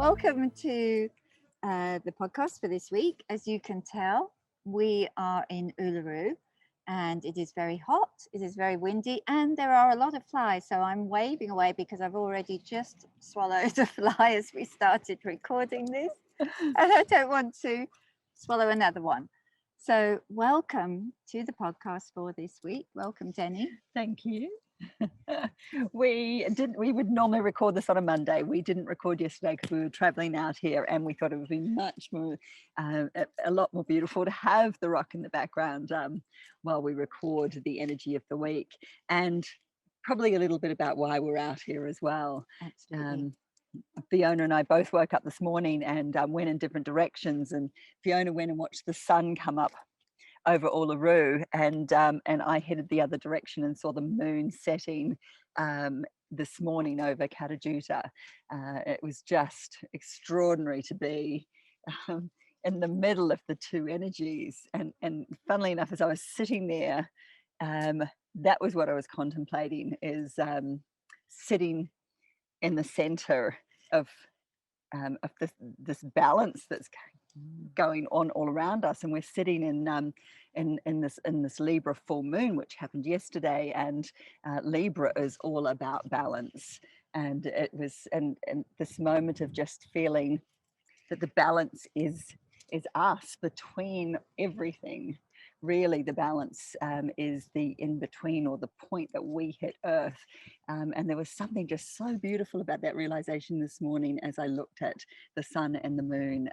welcome to the podcast for this week. As you can tell, we are in Uluru and it is very hot, it is very windy, and there are a lot of flies. So I'm waving away because I've already just swallowed a fly as we started recording this, and I don't want to swallow another one. So welcome to the podcast for this week. Welcome, Deni. Thank you. We would normally record this on a Monday. We didn't record yesterday because we were traveling out here, and we thought it would be much more a lot more beautiful to have the rock in the background while we record the energy of the week, and probably a little bit about why we're out here as well. Absolutely. Fiona and I both woke up this morning and went in different directions, and Fiona went and watched the sun come up over Uluru, and I headed the other direction and saw the moon setting this morning over Katajuta. It was just extraordinary to be in the middle of the two energies, and funnily enough, as I was sitting there, that was what I was contemplating, is sitting in the center of this balance that's going on all around us, and we're sitting in this Libra full moon, which happened yesterday, and Libra is all about balance, and it was and this moment of just feeling that the balance is us between everything. Really, the balance is the in between, or the point that we hit Earth. And there was something just so beautiful about that realization this morning as I looked at the sun and the moon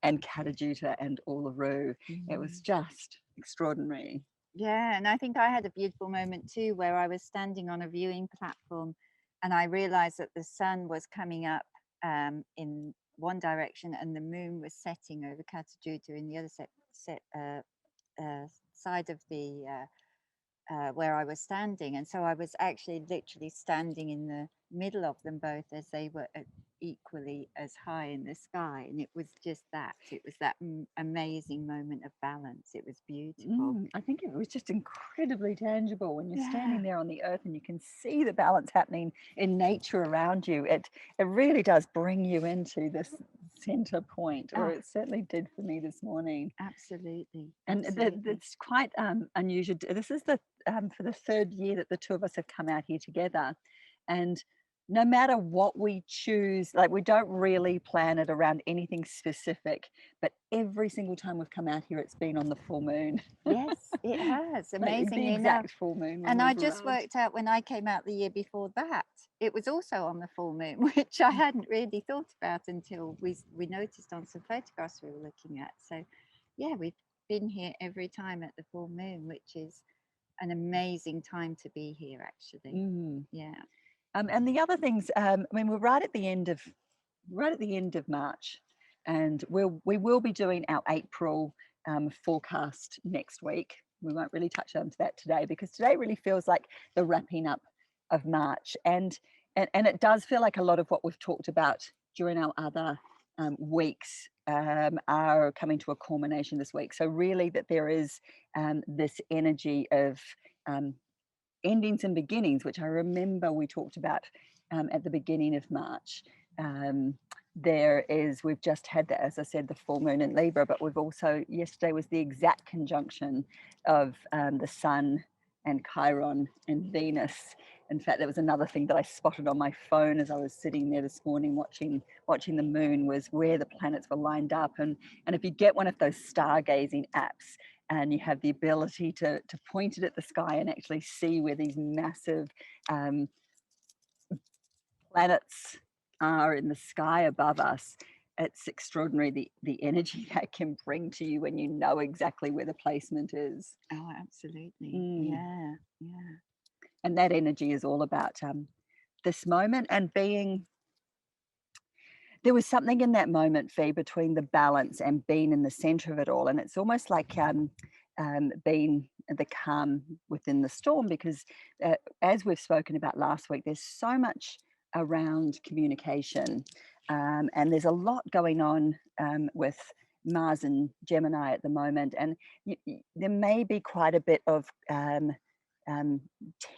and Katajuta and Uluru. It was just extraordinary. Yeah, and I think I had a beautiful moment too, where I was standing on a viewing platform and I realized that the sun was coming up in one direction and the moon was setting over Katajuta in the other side of the where I was standing. And so I was actually literally standing in the middle of them both, as they were equally as high in the sky. And it was just that, it was that amazing moment of balance. It was beautiful. I think it was just incredibly tangible when you're standing there on the earth and you can see the balance happening in nature around you. It really does bring you into this center point, or it certainly did for me this morning. Absolutely. And it's quite unusual. This is the for the third year that the two of us have come out here together, and no matter what we choose, like, we don't really plan it around anything specific, but every single time we've come out here, it's been on the full moon. Yes, it has, amazingly the exact enough. full moon. And I just worked out when I came out the year before that, it was also on the full moon, which I hadn't really thought about until we noticed on some photographs we were looking at. So yeah, we've been here every time at the full moon, which is an amazing time to be here, actually. Yeah. And the other things, I mean, we're right at the end of March, and we will be doing our April forecast next week. We won't really touch on that today, because today really feels like the wrapping up of March, and it does feel like a lot of what we've talked about during our other weeks are coming to a culmination this week. So really, that there is this energy of endings and beginnings, which I remember we talked about at the beginning of March. We've just had that, as I said, the full moon in Libra, but we've also, yesterday was the exact conjunction of the sun and Chiron and Venus. In fact, there was another thing that I spotted on my phone as I was sitting there this morning watching the moon, was where the planets were lined up. And if you get one of those stargazing apps, and you have the ability to point it at the sky and actually see where these massive planets are in the sky above us, it's extraordinary the energy that can bring to you when you know exactly where the placement is. Oh, absolutely. Yeah. And that energy is all about this moment, and there was something in that moment, Fee, between the balance and being in the center of it all. And it's almost like being the calm within the storm, because as we've spoken about last week, there's so much around communication, and there's a lot going on with Mars and Gemini at the moment, and there may be quite a bit of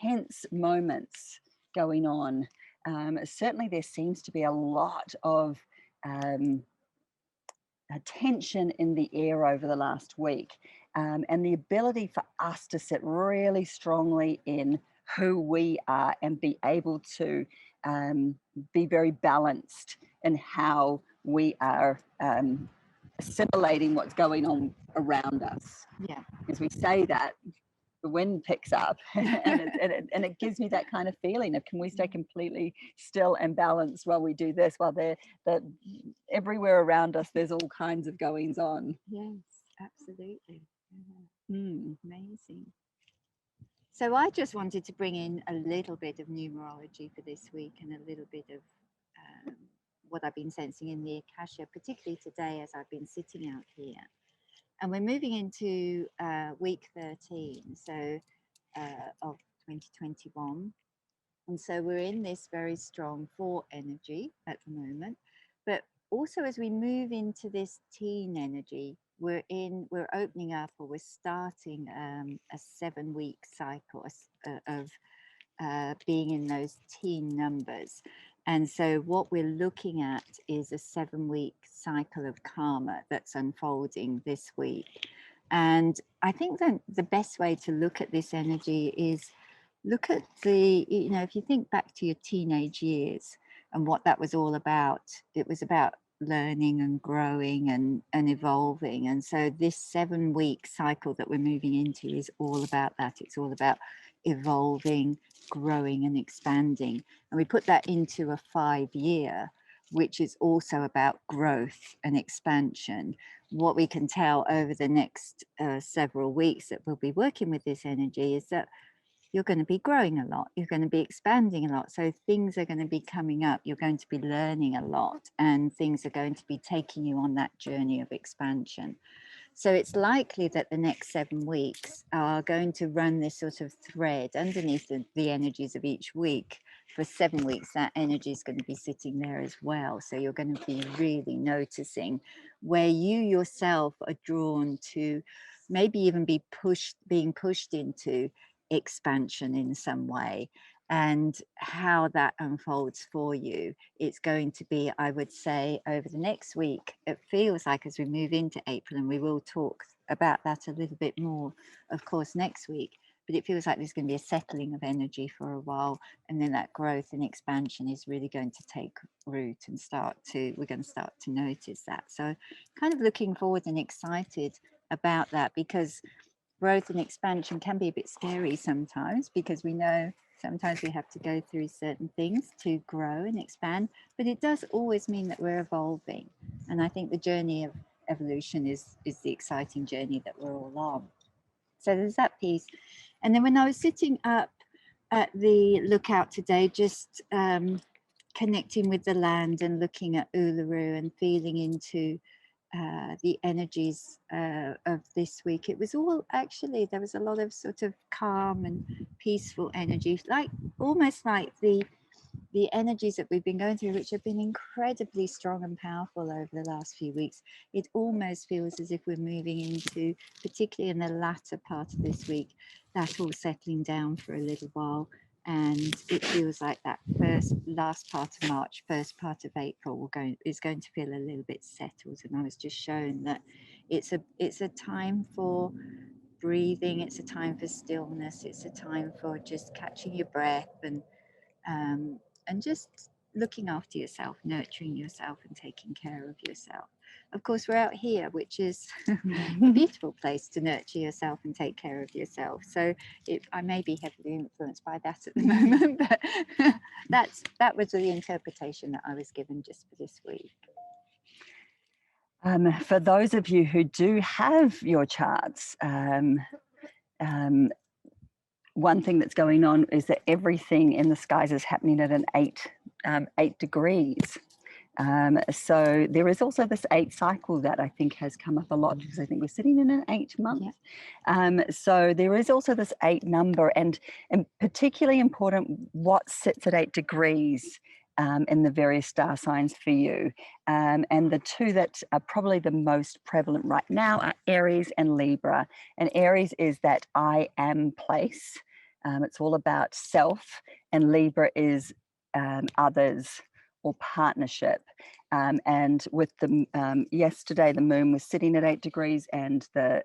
tense moments going on. Certainly there seems to be a lot of tension in the air over the last week, and the ability for us to sit really strongly in who we are and be able to be very balanced in how we are assimilating what's going on around us. Yeah. As we say that, the wind picks up and it gives me that kind of feeling of, can we stay completely still and balanced while we do this, while they're everywhere around us there's all kinds of goings on. Yes, absolutely. Amazing. So I just wanted to bring in a little bit of numerology for this week and a little bit of what I've been sensing in the Akasha, particularly today as I've been sitting out here. And we're moving into week 13 of 2021. And so we're in this very strong 4 energy at the moment. But also as we move into this teen energy, we're opening up, or we're starting a 7-week cycle of being in those teen numbers. And so what we're looking at is a 7-week cycle of karma that's unfolding this week. And I think that the best way to look at this energy is look at if you think back to your teenage years and what that was all about, it was about learning and growing and evolving. And so this 7-week cycle that we're moving into is all about that. It's all about evolving, growing and expanding. And we put that into a 5-year, which is also about growth and expansion. What we can tell over the next several weeks that we'll be working with this energy is that you're going to be growing a lot, you're going to be expanding a lot. So things are going to be coming up, you're going to be learning a lot, and things are going to be taking you on that journey of expansion. So it's likely that the next 7 weeks are going to run this sort of thread underneath the energies of each week. For 7 weeks, that energy is going to be sitting there as well. So you're going to be really noticing where you yourself are drawn to, maybe even being pushed into expansion in some way, and how that unfolds for you. It's going to be, I would say, over the next week, it feels like, as we move into April, and we will talk about that a little bit more, of course, next week, but it feels like there's going to be a settling of energy for a while, and then that growth and expansion is really going to take root and we're going to start to notice that. So kind of looking forward and excited about that, because growth and expansion can be a bit scary sometimes, because we know sometimes we have to go through certain things to grow and expand, but it does always mean that we're evolving. And I think the journey of evolution is the exciting journey that we're all on. So there's that piece. And then when I was sitting up at the lookout today, just connecting with the land and looking at Uluru and feeling into the energies of this week, it was all actually, there was a lot of sort of calm and peaceful energy, like almost like the energies that we've been going through, which have been incredibly strong and powerful over the last few weeks. It almost feels as if we're moving into, particularly in the latter part of this week, that all settling down for a little while. And it feels like that last part of March, first part of April is going to feel a little bit settled. And I was just shown that it's a time for breathing, it's a time for stillness, it's a time for just catching your breath and just looking after yourself, nurturing yourself and taking care of yourself. Of course, we're out here, which is a beautiful place to nurture yourself and take care of yourself. So I may be heavily influenced by that at the moment, but that was the interpretation that I was given just for this week. For those of you who do have your charts, one thing that's going on is that everything in the skies is happening at an 8 degrees. So there is also this 8 cycle that I think has come up a lot, because I think we're sitting in an 8 month. Yeah. So there is also this 8 number, and particularly important what sits at 8 degrees in the various star signs for you. And the two that are probably the most prevalent right now are Aries and Libra. And Aries is that I am place. It's all about self, and Libra is others, or partnership. And with the yesterday, the moon was sitting at 8 degrees, and the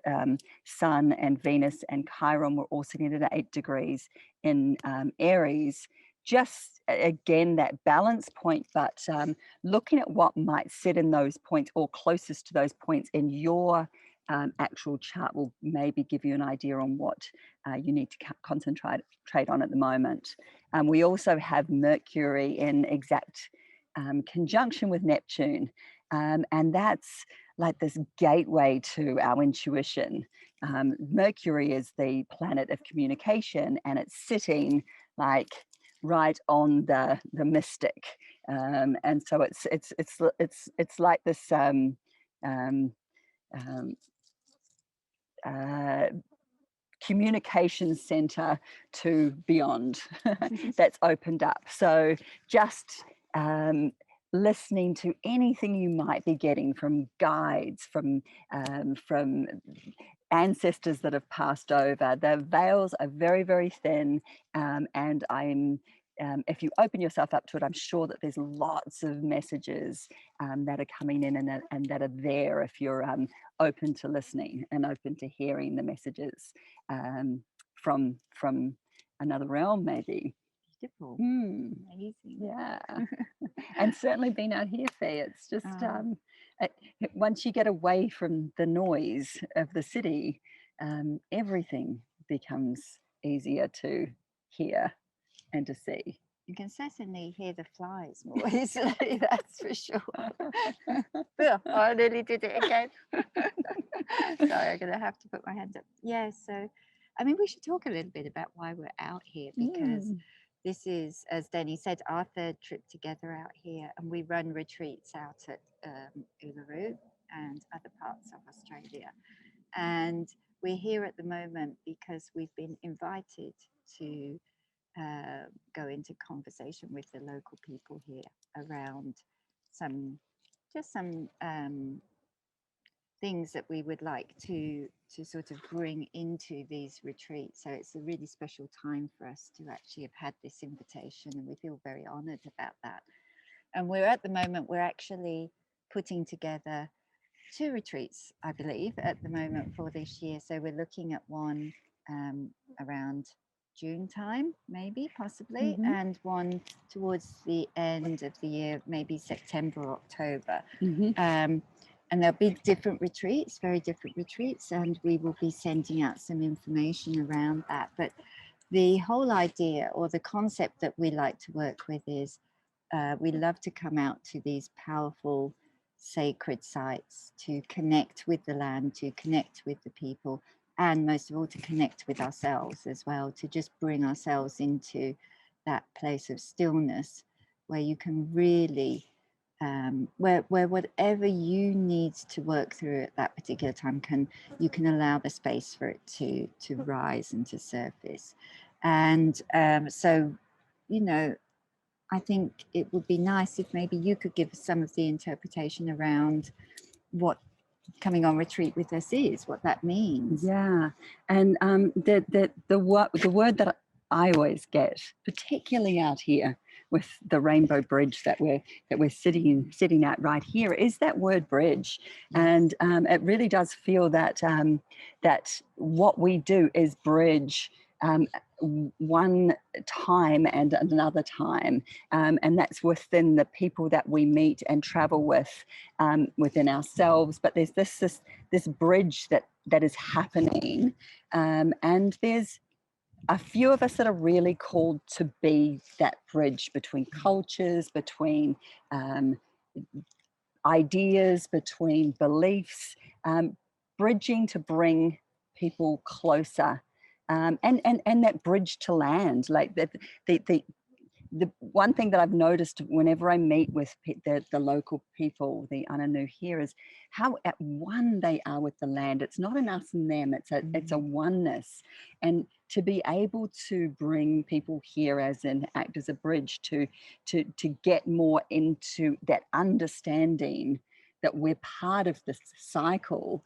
sun and Venus and Chiron were all sitting at 8 degrees in Aries. Just again, that balance point, but looking at what might sit in those points or closest to those points in your actual chart will maybe give you an idea on what you need to concentrate on at the moment. We also have Mercury in exact conjunction with Neptune, and that's like this gateway to our intuition. Mercury is the planet of communication, and it's sitting like right on the mystic, and so it's like this communication center to beyond that's opened up. So just listening to anything you might be getting from guides, from ancestors that have passed over. The veils are very, very thin, and if you open yourself up to it, I'm sure that there's lots of messages that are coming in and that are there if you're open to listening and open to hearing the messages from another realm, maybe. Beautiful. Amazing. Yeah. And certainly being out here, Faye, it's just once you get away from the noise of the city, everything becomes easier to hear and to see. You can certainly hear the flies more easily, that's for sure. Yeah, I nearly did it again. Sorry, I'm going to have to put my hands up. Yeah, so, I mean, we should talk a little bit about why we're out here, because this is, as Deni said, our third trip together out here, and we run retreats out at Uluru and other parts of Australia. And we're here at the moment because we've been invited to go into conversation with the local people here around some things that we would like to sort of bring into these retreats. So it's a really special time for us to actually have had this invitation, and we feel very honored about that. And we're at the moment, we're actually putting together 2 retreats, I believe, at the moment for this year. So we're looking at one around June time, maybe, possibly, and one towards the end of the year, maybe September or October. And there'll be different retreats, very different retreats, and we will be sending out some information around that. But the whole idea or the concept that we like to work with is we love to come out to these powerful sacred sites to connect with the land, to connect with the people, and most of all to connect with ourselves as well, to just bring ourselves into that place of stillness where you can really where whatever you need to work through at that particular time you can allow the space for it to rise and to surface. And so, you know, I think it would be nice if maybe you could give some of the interpretation around what coming on retreat with us is, what that means. Yeah, and the word that I always get, particularly out here with the Rainbow Bridge that we're sitting at right here, is that word bridge. Yes. And it really does feel that that what we do is bridge one time and another time, and that's within the people that we meet and travel with, within ourselves. But there's this bridge that is happening, and there's a few of us that are really called to be that bridge between cultures, between ideas, between beliefs, bridging to bring people closer, and that bridge to land. Like the one thing that I've noticed whenever I meet with the local people, the Ananu here, is how at one they are with the land. It's not an us and them, it's a oneness. And to be able to bring people here as an act as a bridge to get more into that understanding that we're part of this cycle,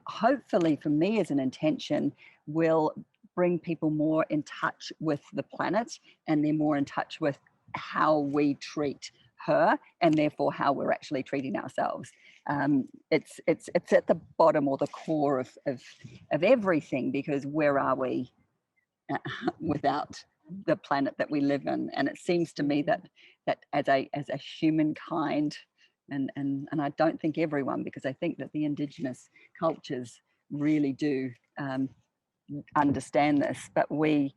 hopefully for me as an intention, will bring people more in touch with the planet, and they're more in touch with how we treat her, and therefore how we're actually treating ourselves. It's at the bottom or the core of everything, because where are we without the planet that we live in? And it seems to me that as a humankind, and I don't think everyone, because I think that the indigenous cultures really do understand this, but we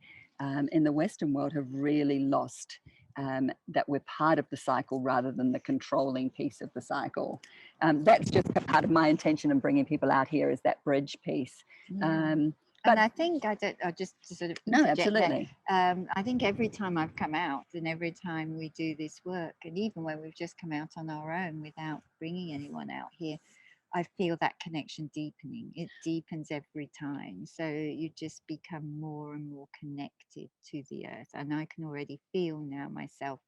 in the Western world have really lost that we're part of the cycle rather than the controlling piece of the cycle. That's just a part of my intention in bringing people out here, is that bridge piece. And I think I just to sort of no, absolutely. I think every time I've come out, and every time we do this work, and even when we've just come out on our own without bringing anyone out here, I feel that connection deepening. It deepens every time. So you just become more and more connected to the earth. And I can already feel now myself.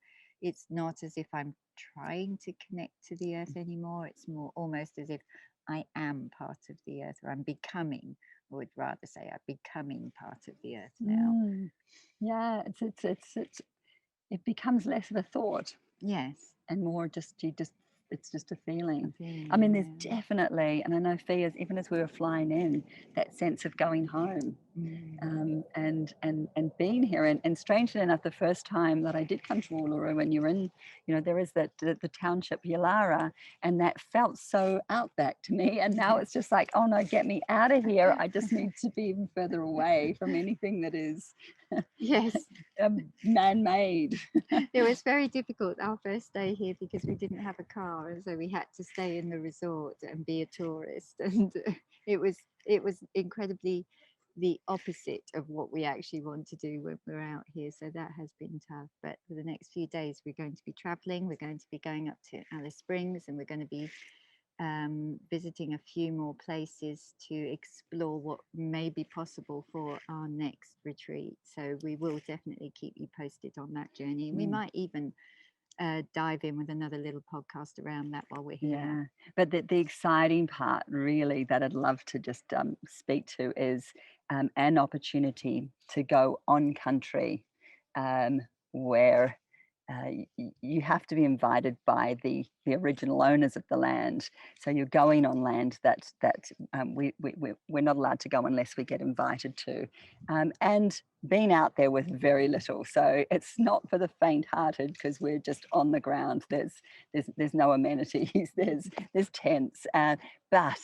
It's not as if I'm trying to connect to the earth anymore. It's more almost as if I am part of the earth, or I'm becoming. I would rather say I'm becoming part of the earth now. Yeah, it becomes less of a thought. Yes. And more it's just a feeling. I mean, there's definitely, and I know Fia's, even as we were flying in, that sense of going home, and being here. And strangely enough, the first time that I did come to Uluru, and you're in, there is that the township Yalara, and that felt so outback to me. And now it's just like, oh no, get me out of here. I just need to be even further away from anything that is man-made. It was very difficult our first day here because we didn't have a car, and so we had to stay in the resort and be a tourist, and it was incredibly the opposite of what we actually want to do when we're out here. So that has been tough. But for the next few days, we're going to be traveling. We're going to be going up to Alice Springs, and we're going to be visiting a few more places to explore what may be possible for our next retreat. So we will definitely keep you posted on that journey. And we might even dive in with another little podcast around that while we're here. Yeah, but the exciting part really that I'd love to just speak to is an opportunity to go on country, where you have to be invited by the original owners of the land. So you're going on land that we're not allowed to go unless we get invited to, and being out there with very little. So it's not for the faint-hearted, because we're just on the ground. There's no amenities. There's tents, but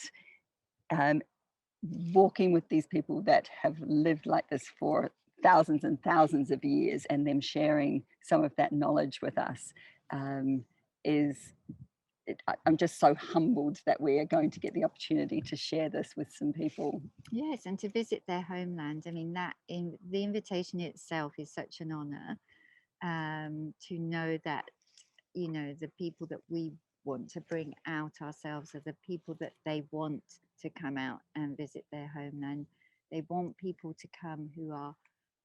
walking with these people that have lived like this for thousands and thousands of years, and them sharing some of that knowledge with us, I'm just so humbled that we are going to get the opportunity to share this with some people. Yes, and to visit their homeland. I mean, the invitation itself is such an honor, to know that, the people that we want to bring out ourselves are the people that they want to come out and visit their homeland. They want people to come who are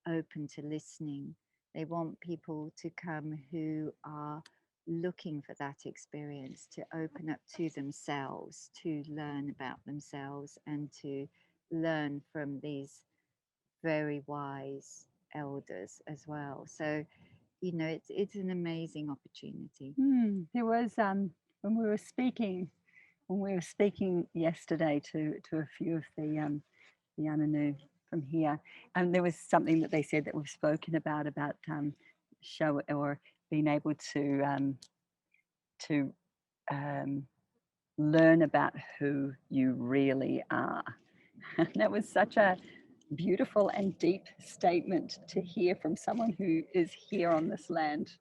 open to listening. They want people to come who are looking for that experience, to open up to themselves, to learn about themselves, and to learn from these very wise elders as well. So, it's an amazing opportunity. There was when we were speaking yesterday to a few of the Ananu from here, and there was something that they said that we've spoken about show, or being able to learn about who you really are. And that was such a beautiful and deep statement to hear from someone who is here on this land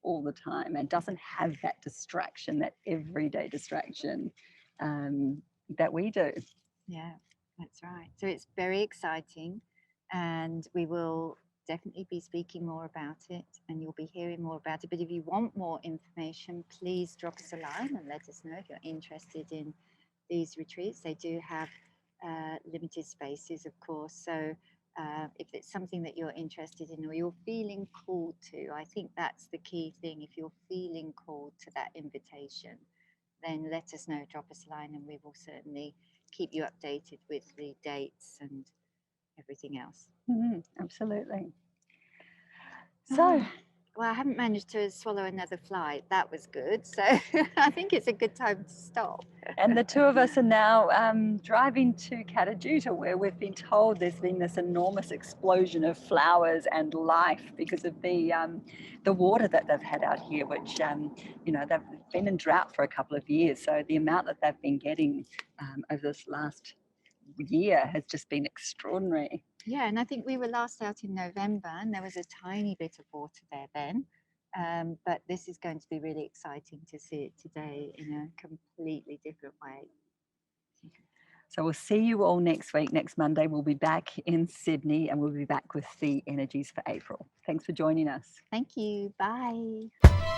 all the time and doesn't have that distraction, that everyday distraction that we do. Yeah, that's right. So it's very exciting, and we will definitely be speaking more about it, and you'll be hearing more about it. But if you want more information, please drop us a line and let us know if you're interested in these retreats. They do have limited spaces, of course. So if it's something that you're interested in, or you're feeling called to, I think that's the key thing. If you're feeling called to that invitation, then let us know, drop us a line, and we will certainly keep you updated with the dates and everything else. Absolutely. So Well, I haven't managed to swallow another fly. That was good. So I think it's a good time to stop. And the two of us are now driving to Katajuta, where we've been told there's been this enormous explosion of flowers and life because of the water that they've had out here, which they've been in drought for a couple of years. So the amount that they've been getting over this last year has just been extraordinary. Yeah, and I think we were last out in November, and there was a tiny bit of water there then. But this is going to be really exciting to see it today in a completely different way. So we'll see you all next week. Next Monday, we'll be back in Sydney, and we'll be back with the energies for April. Thanks for joining us. Thank you. Bye.